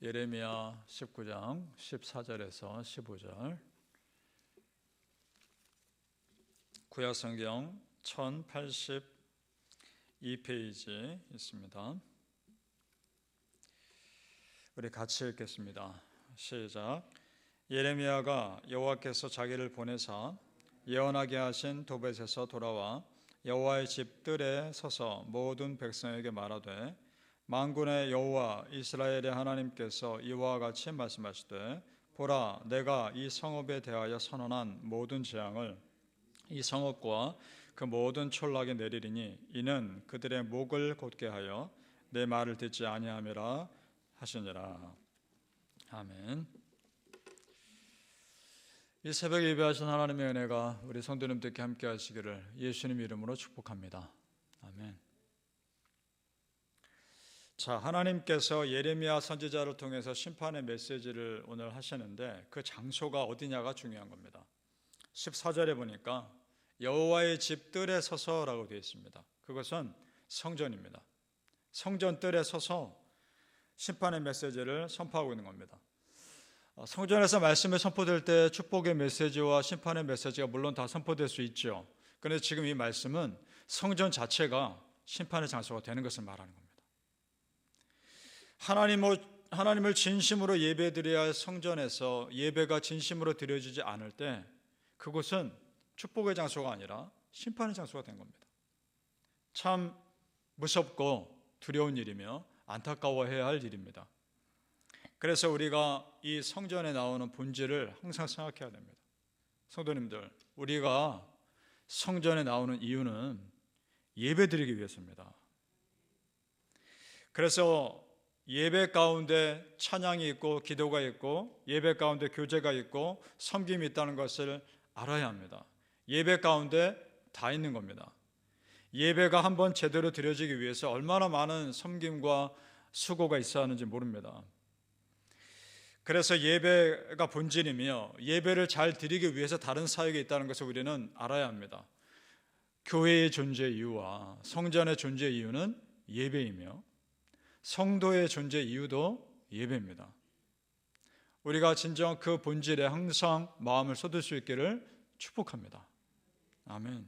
예레미야 19장 14절에서 15절, 구약성경 1082페이지 있습니다. 우리 같이 읽겠습니다. 시작. 예레미야가 여호와께서 자기를 보내사 예언하게 하신 도벳에서 돌아와 여호와의 집 뜰에 서서 모든 백성에게 말하되, 만군의 여호와 이스라엘의 하나님께서 이와 같이 말씀하시되, 보라, 내가 이 성읍에 대하여 선언한 모든 재앙을 이 성읍과 그 모든 촌락에 내리리니 이는 그들의 목을 곧게 하여 내 말을 듣지 아니함이라 하시니라. 아멘. 이 새벽에 예배하신 하나님의 은혜가 우리 성도님들께 함께 하시기를 예수님 이름으로 축복합니다. 아멘. 자, 하나님께서 예레미야 선지자를 통해서 심판의 메시지를 오늘 하시는데 그 장소가 어디냐가 중요한 겁니다. 14절에 보니까 여호와의 집 뜰에 서서라고 되어 있습니다. 그것은 성전입니다. 성전 뜰에 서서 심판의 메시지를 선포하고 있는 겁니다. 성전에서 말씀이 선포될 때 축복의 메시지와 심판의 메시지가 물론 다 선포될 수 있죠. 그런데 지금 이 말씀은 성전 자체가 심판의 장소가 되는 것을 말하는 겁니다. 하나님을 진심으로 예배드려야 할 성전에서 예배가 진심으로 드려지지 않을 때 그곳은 축복의 장소가 아니라 심판의 장소가 된 겁니다. 참 무섭고 두려운 일이며 안타까워해야 할 일입니다. 그래서 우리가 이 성전에 나오는 본질을 항상 생각해야 됩니다. 성도님들, 우리가 성전에 나오는 이유는 예배드리기 위해서입니다. 그래서 예배 가운데 찬양이 있고 기도가 있고 예배 가운데 교제가 있고 섬김이 있다는 것을 알아야 합니다. 예배 가운데 다 있는 겁니다. 예배가 한번 제대로 드려지기 위해서 얼마나 많은 섬김과 수고가 있어야 하는지 모릅니다. 그래서 예배가 본질이며 예배를 잘 드리기 위해서 다른 사역이 있다는 것을 우리는 알아야 합니다. 교회의 존재 이유와 성전의 존재 이유는 예배이며 성도의 존재 이유도 예배입니다. 우리가 진정 그 본질에 항상 마음을 쏟을 수 있기를 축복합니다. 아멘.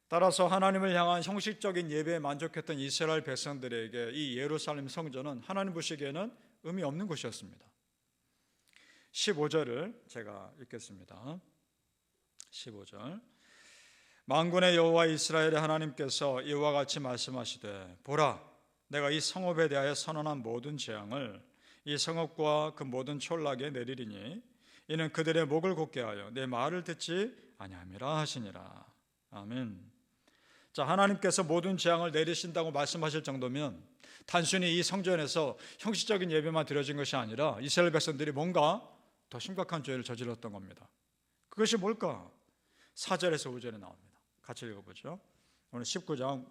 따라서 하나님을 향한 형식적인 예배에 만족했던 이스라엘 백성들에게 이 예루살렘 성전은 하나님 보시기에는 의미 없는 곳이었습니다. 15절을 제가 읽겠습니다. 15절. 만군의 여호와 이스라엘의 하나님께서 이와 같이 말씀하시되, 보라, 내가 이 성읍에 대하여 선언한 모든 재앙을 이 성읍과 그 모든 촌락에 내리리니 이는 그들의 목을 곧게 하여 내 말을 듣지 아니함이라 하시니라. 아멘. 자, 하나님께서 모든 재앙을 내리신다고 말씀하실 정도면 단순히 이 성전에서 형식적인 예배만 드려진 것이 아니라 이스라엘 백성들이 뭔가 더 심각한 죄를 저질렀던 겁니다. 그것이 뭘까? 4절에서 5절에 나옵니다. 같이 읽어보죠. 오늘 19장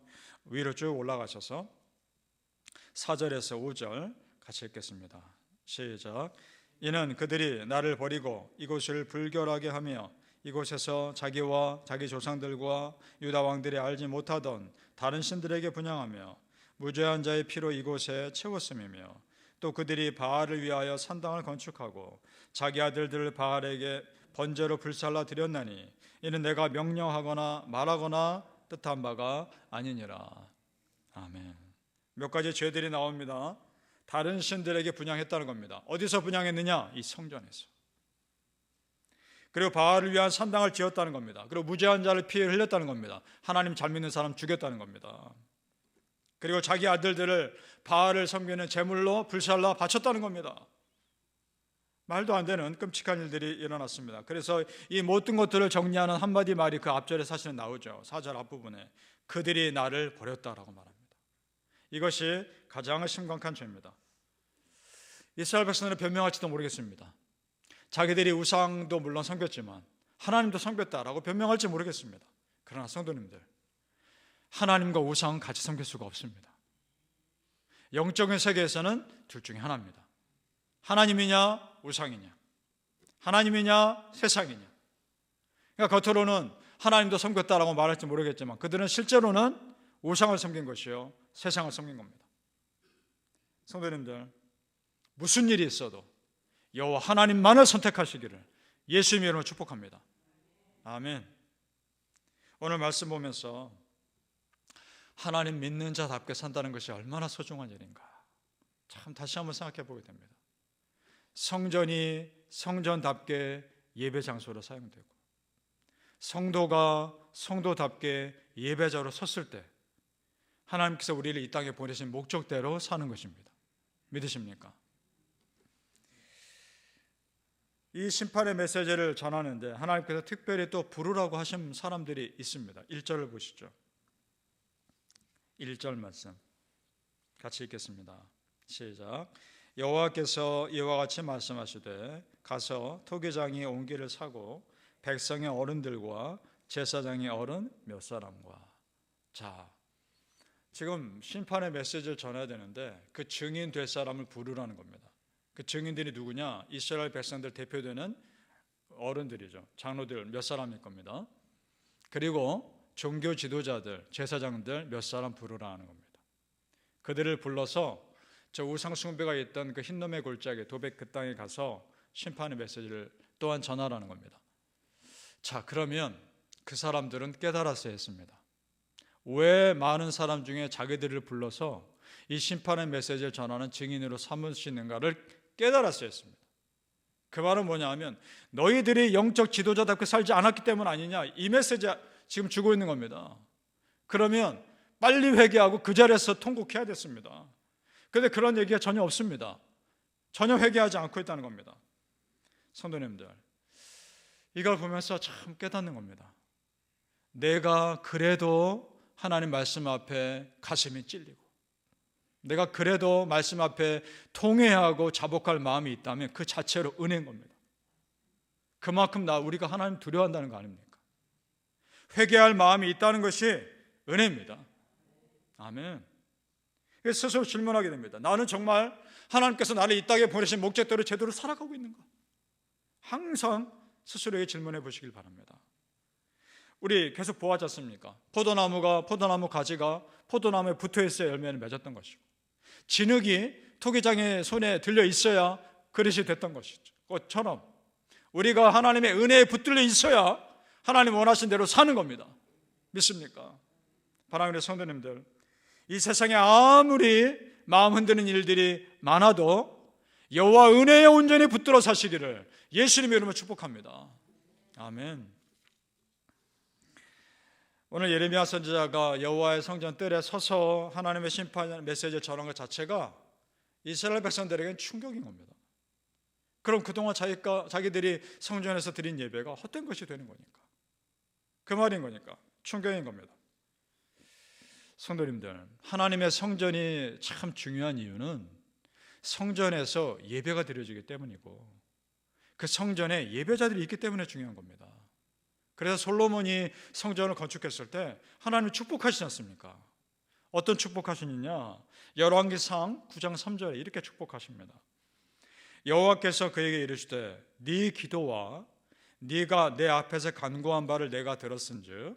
위로 쭉 올라가셔서 4절에서 5절 같이 읽겠습니다. 시작. 이는 그들이 나를 버리고 이곳을 불결하게 하며 이곳에서 자기와 자기 조상들과 유다 왕들이 알지 못하던 다른 신들에게 분향하며 무죄한 자의 피로 이곳에 채웠음이며, 또 그들이 바알을 위하여 산당을 건축하고 자기 아들들을 바알에게 번제로 불살라 드렸나니 이는 내가 명령하거나 말하거나 뜻한 바가 아니니라. 아멘. 몇 가지 죄들이 나옵니다. 다른 신들에게 분향했다는 겁니다. 어디서 분향했느냐? 이 성전에서. 그리고 바알을 위한 산당을 지었다는 겁니다. 그리고 무죄한 자를 피를 흘렸다는 겁니다. 하나님 잘 믿는 사람 죽였다는 겁니다. 그리고 자기 아들들을 바알을 섬기는 제물로 불살라 바쳤다는 겁니다. 말도 안 되는 끔찍한 일들이 일어났습니다. 그래서 이 모든 것들을 정리하는 한마디 말이 그 앞절에 사실은 나오죠. 4절 앞부분에 그들이 나를 버렸다라고 말합니다. 이것이 가장 심각한 죄입니다. 이스라엘 백성들은 변명할지도 모르겠습니다. 자기들이 우상도 물론 섬겼지만 하나님도 섬겼다라고 변명할지 모르겠습니다. 그러나 성도님들, 하나님과 우상은 같이 섬길 수가 없습니다. 영적인 세계에서는 둘 중에 하나입니다. 하나님이냐 우상이냐, 하나님이냐 세상이냐. 그러니까 겉으로는 하나님도 섬겼다라고 말할지 모르겠지만 그들은 실제로는 우상을 섬긴 것이요 세상을 섬긴 겁니다. 성도님들, 무슨 일이 있어도 여호와 하나님만을 선택하시기를 예수님의 이름으로 축복합니다. 아멘. 오늘 말씀 보면서 하나님 믿는 자답게 산다는 것이 얼마나 소중한 일인가 참 다시 한번 생각해 보게 됩니다. 성전이 성전답게 예배 장소로 사용되고 성도가 성도답게 예배자로 섰을 때 하나님께서 우리를 이 땅에 보내신 목적대로 사는 것입니다. 믿으십니까? 이 심판의 메시지를 전하는데 하나님께서 특별히 또 부르라고 하신 사람들이 있습니다. 1절을 보시죠. 1절 말씀 같이 읽겠습니다. 시작. 여호와께서 이와 같이 말씀하시되 가서 토기장이 옹기를 사고 백성의 어른들과 제사장의 어른 몇 사람과. 자, 지금 심판의 메시지를 전해야 되는데 그 증인 될 사람을 부르라는 겁니다. 그 증인들이 누구냐? 이스라엘 백성들 대표되는 어른들이죠. 장로들 몇 사람일 겁니다. 그리고 종교 지도자들, 제사장들 몇 사람 부르라는 겁니다. 그들을 불러서 저 우상 숭배가 있던 그 흰놈의 골짜기 도백 그 땅에 가서 심판의 메시지를 또한 전하라는 겁니다. 자, 그러면 그 사람들은 깨달았어야 했습니다. 왜 많은 사람 중에 자기들을 불러서 이 심판의 메시지를 전하는 증인으로 삼으시는가를 깨달았어야 했습니다. 그 말은 뭐냐 하면 너희들이 영적 지도자답게 살지 않았기 때문 아니냐, 이 메시지 지금 주고 있는 겁니다. 그러면 빨리 회개하고 그 자리에서 통곡해야 됐습니다. 그런데 그런 얘기가 전혀 없습니다. 전혀 회개하지 않고 있다는 겁니다. 성도님들, 이걸 보면서 참 깨닫는 겁니다. 내가 그래도 하나님 말씀 앞에 가슴이 찔리고 내가 그래도 말씀 앞에 통회하고 자복할 마음이 있다면 그 자체로 은혜인 겁니다. 그만큼 우리가 하나님 두려워한다는 거 아닙니까? 회개할 마음이 있다는 것이 은혜입니다. 아멘. 스스로 질문하게 됩니다. 나는 정말 하나님께서 나를 이 땅에 보내신 목적대로 제대로 살아가고 있는가? 항상 스스로에게 질문해 보시길 바랍니다. 우리 계속 보았지 않습니까? 포도나무 가지가 포도나무에 붙어 있어야 열매를 맺었던 것이고 진흙이 토기장의 손에 들려 있어야 그릇이 됐던 것이죠. 것처럼 우리가 하나님의 은혜에 붙들려 있어야 하나님 원하신 대로 사는 겁니다. 믿습니까? 사랑하는 성도님들, 이 세상에 아무리 마음 흔드는 일들이 많아도 여호와 은혜에 온전히 붙들어 사시기를 예수님의 이름으로 축복합니다. 아멘. 오늘 예레미야 선지자가 여호와의 성전 뜰에 서서 하나님의 심판 메시지를 전한 것 자체가 이스라엘 백성들에게는 충격인 겁니다. 그럼 그동안 자기들이 성전에서 드린 예배가 헛된 것이 되는 거니까, 그 말인 거니까 충격인 겁니다. 성도님들, 하나님의 성전이 참 중요한 이유는 성전에서 예배가 드려지기 때문이고 그 성전에 예배자들이 있기 때문에 중요한 겁니다. 그래서 솔로몬이 성전을 건축했을 때 하나님이 축복하시지 않습니까? 어떤 축복하시느냐? 열왕기상 9장 3절에 이렇게 축복하십니다. 여호와께서 그에게 이르시되 네 기도와 네가 내 앞에서 간구한 바를 내가 들었은즉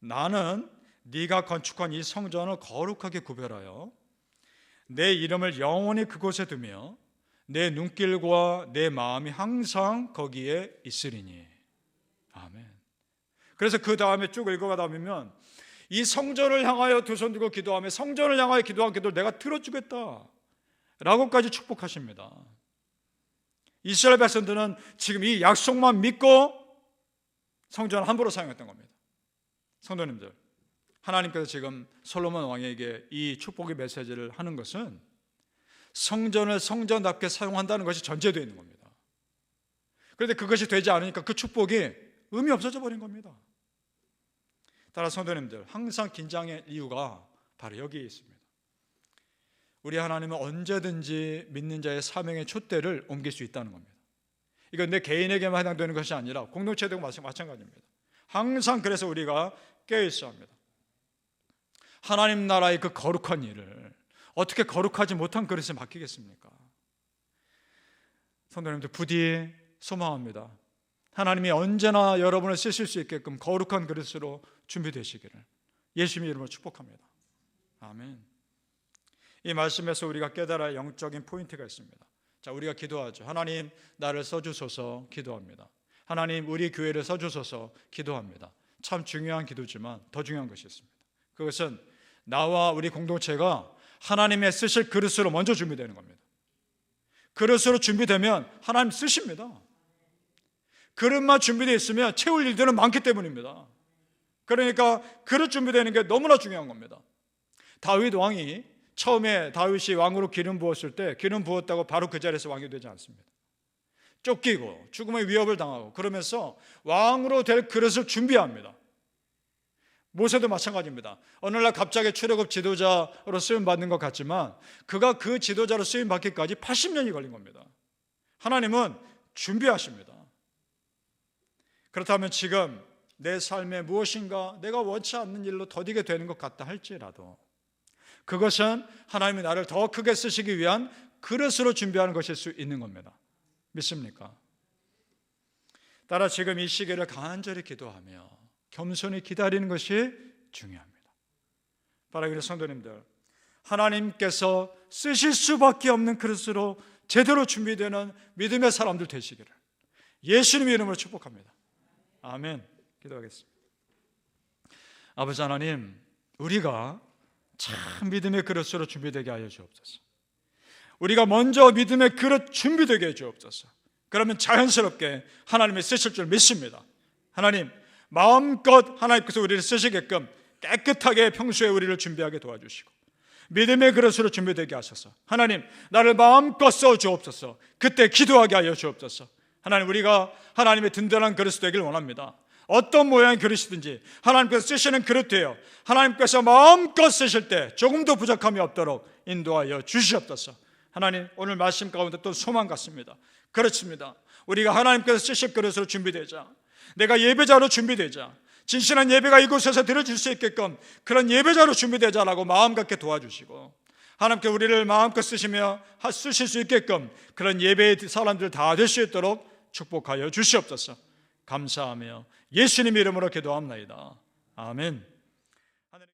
나는 네가 건축한 이 성전을 거룩하게 구별하여 내 이름을 영원히 그곳에 두며 내 눈길과 내 마음이 항상 거기에 있으리니. 아멘. 그래서 그 다음에 쭉 읽어가다 보면 이 성전을 향하여 두 손 들고 기도하며 성전을 향하여 기도한 기도를 내가 들어주겠다 라고까지 축복하십니다. 이스라엘 백성들은 지금 이 약속만 믿고 성전을 함부로 사용했던 겁니다. 성도님들, 하나님께서 지금 솔로몬 왕에게 이 축복의 메시지를 하는 것은 성전을 성전답게 사용한다는 것이 전제되어 있는 겁니다. 그런데 그것이 되지 않으니까 그 축복이 의미 없어져 버린 겁니다. 따라 성도님들, 항상 긴장의 이유가 바로 여기에 있습니다. 우리 하나님은 언제든지 믿는 자의 사명의 촛대를 옮길 수 있다는 겁니다. 이건 내 개인에게만 해당되는 것이 아니라 공동체도 마찬가지입니다. 항상 그래서 우리가 깨어있어야 합니다. 하나님 나라의 그 거룩한 일을 어떻게 거룩하지 못한 그릇에 맡기겠습니까? 성도님들, 부디 소망합니다. 하나님이 언제나 여러분을 쓰실 수 있게끔 거룩한 그릇으로 준비되시기를 예수님의 이름으로 축복합니다. 아멘. 이 말씀에서 우리가 깨달아야 영적인 포인트가 있습니다. 자, 우리가 기도하죠. 하나님, 나를 써주소서. 기도합니다. 하나님, 우리 교회를 써주소서. 기도합니다. 참 중요한 기도지만 더 중요한 것이 있습니다. 그것은 나와 우리 공동체가 하나님의 쓰실 그릇으로 먼저 준비되는 겁니다. 그릇으로 준비되면 하나님 쓰십니다. 그릇만 준비되어 있으면 채울 일들은 많기 때문입니다. 그러니까 그릇 준비되는 게 너무나 중요한 겁니다. 다윗 왕이 처음에 다윗이 왕으로 기름 부었을 때 기름 부었다고 바로 그 자리에서 왕이 되지 않습니다. 쫓기고 죽음의 위협을 당하고 그러면서 왕으로 될 그릇을 준비합니다. 모세도 마찬가지입니다. 어느 날 갑자기 출애굽 지도자로 쓰임받는 것 같지만 그가 그 지도자로 쓰임받기까지 80년이 걸린 겁니다. 하나님은 준비하십니다. 그렇다면 지금 내 삶에 무엇인가 내가 원치 않는 일로 더디게 되는 것 같다 할지라도 그것은 하나님이 나를 더 크게 쓰시기 위한 그릇으로 준비하는 것일 수 있는 겁니다. 믿습니까? 따라 지금 이 시기를 간절히 기도하며 겸손히 기다리는 것이 중요합니다. 바라기를 성도님들, 하나님께서 쓰실 수밖에 없는 그릇으로 제대로 준비되는 믿음의 사람들 되시기를 예수님의 이름으로 축복합니다. 아멘. 기도하겠습니다. 아버지 하나님, 우리가 참 믿음의 그릇으로 준비되게 하여 주옵소서. 우리가 먼저 믿음의 그릇 준비되게 해 주옵소서. 그러면 자연스럽게 하나님이 쓰실 줄 믿습니다. 하나님, 마음껏 하나님께서 우리를 쓰시게끔 깨끗하게 평소에 우리를 준비하게 도와주시고 믿음의 그릇으로 준비되게 하셔서 하나님, 나를 마음껏 써 주옵소서. 그때 기도하게 하여 주옵소서. 하나님, 우리가 하나님의 든든한 그릇이 되길 원합니다. 어떤 모양의 그릇이든지 하나님께서 쓰시는 그릇 되어 하나님께서 마음껏 쓰실 때 조금도 부족함이 없도록 인도하여 주시옵소서. 하나님, 오늘 말씀 가운데 또 소망 같습니다. 그렇습니다. 우리가 하나님께서 쓰실 그릇으로 준비되자, 내가 예배자로 준비되자, 진실한 예배가 이곳에서 드려질 수 있게끔 그런 예배자로 준비되자라고 마음 갖게 도와주시고 하나님께 우리를 마음껏 쓰시며 쓰실 수 있게끔 그런 예배의 사람들 다 될 수 있도록 축복하여 주시옵소서. 감사하며 예수님 이름으로 기도합나이다. 아멘.